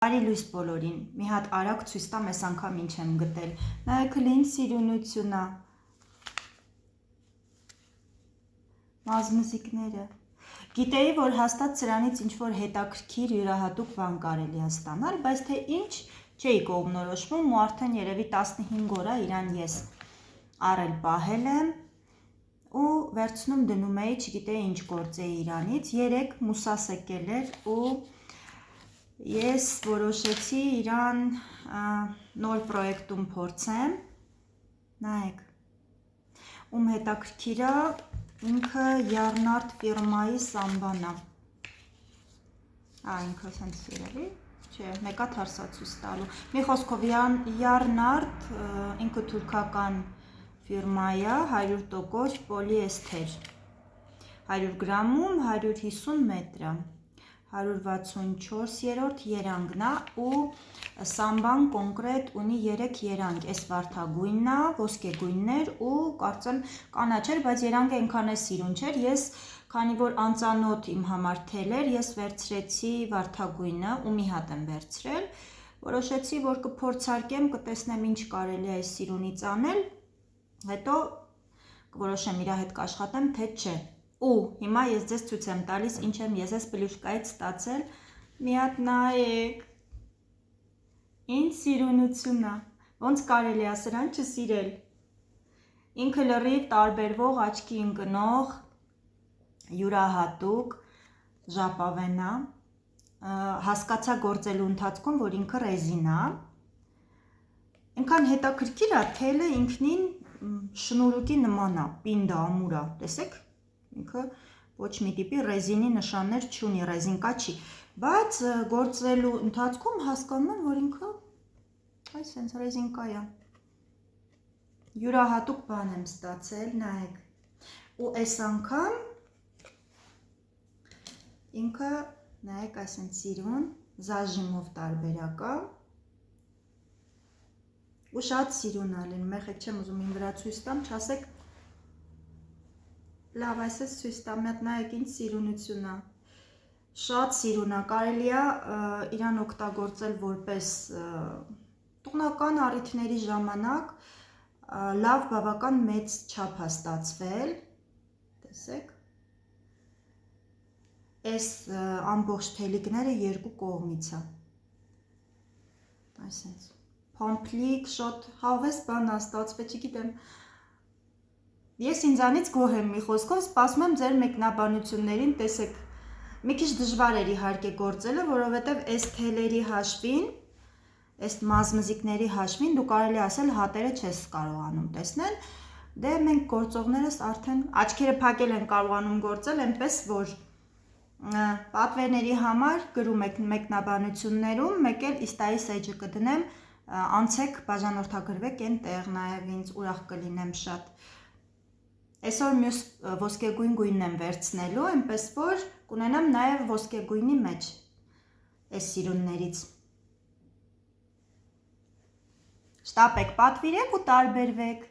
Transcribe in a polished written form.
Բարի լույս բոլորին, մի հատ արագ ցույց տամ այս անգամ ինչ եմ գտել, նայեք լին սիրունություն է, մազմզիկները, գիտեի, որ հաստատ սրանից ինչ-որ հետաքրքիր յուրահատուկ բան կարելի է ստանալ, բայց թե ինչ չէի կողմնորոշվում ու արդեն երևի 15 օր է իրան ես առել պահել եմ ու վերցնում դնում էի, չգիտեի ինչ գործեի իրանից, 3 մուսաս եկել էր ու ես որոշեցի իրան նոր պրոյեկտում փորձեմ, նայեք, ում հետաքրքիր է, ինքը Yarnart ֆիրմայի սամբան է, ինքը սենց սիրելի, չէ, մեկա թարսացույց տալու, մի խոսքով Yarnart, ինքը թուրքական ֆիրմա է, 100% պոլիեստեր, 100 գրամում 150 մետր է, 164-րդ երանգն է ու սամբան կոնկրետ ունի 3 երանգ, այս վարդագույնն է, ոսկեգույններ ու կարծեմ կանաչեր, բայց երանգը այնքան է սիրուն չէր, ես քանի որ անծանոթ իմ համար թել էր, ես վերցրեցի վարդագույնը ու մի հատ եմ վերցրել, որոշեցի, որ կփորձարկեմ, կտեսնեմ ինչ կարելի է այս սիրունից անել, հետո կորոշեմ իրա հետ կաշխատեմ, թե չէ ու հիմա ես ձեզ ցույց եմ տալիս ինչ եմ ես այս պլյուշկայից ստացել, մի հատ նայեք, ինչ սիրունություն է, ոնց կարելի է սրան չսիրել, ինքը լրիվ տարբերվող աչքի ընկնող, յուրահատուկ ժապավեն է, հասկացա գործելու ընթացքում, որ ինքը ռեզին է, այնքան հետաքրքիր է, թելը ինքնին շնուրուկի նման է, պինդ է, ամուր է, տեսեք, ինքը ոչ մի տիպի ռեզինի նշաններ չունի, ռեզինկա չի, բայց գործելու ընթացքում հասկանում եմ, որ ինքը այս հենց ռեզինկա է, յուրահատուկ բան եմ ստացել, նայեք, ու այս անգամ ինքը, նայեք այս հենց սիրուն, զաժիմով տարբերակ է, ու շատ սիրուն է լինում, եղեք չեմ ուզում իմ վրա ցույց տամ, չասեք, լավ, այսպես ցույց տամ, մի հատ նայեք ինչ սիրունություն է, շատ սիրուն է, կարելի է իրան օգտագործել որպես տոնական առիթների ժամանակ, լավ բավական մեծ չափ է ստացվել, տեսեք, այս ամբողջ թելիկները երկու կողմից է, այսպես, փամփլիկ, շատ հավես բան է ստացվել, չգիտեմ, ես ինձանից գոհ եմ մի խոսքով, սպասում եմ ձեր մեկնաբանություններին, տեսեք, մի քիչ դժվար էր իհարկե գործելը, որովհետև այս թելերի հաշվին, այս մազմզիկների հաշվին դու կարելի ասել հատերը չես կարողանում տեսնել, դե մենք գործողներս արդեն աչքերը փակել են կարողանում գործել, այնպես որ պատվերների համար գրում եք մեկնաբանություններում, մեկ էլ իստայի սեջը կդնեմ, անցեք բաժանորդագրվեք այն տեղ, նաև ինձ ուրախ կլինեմ շատ Այսօր մյուս ոսկեգույն գույնն եմ վերցնելու, այնպես որ կունենամ նաև ոսկեգույնի մեջ այս սիրուններից։ Շտապեք, պատվիրեք ու տարբերվեք։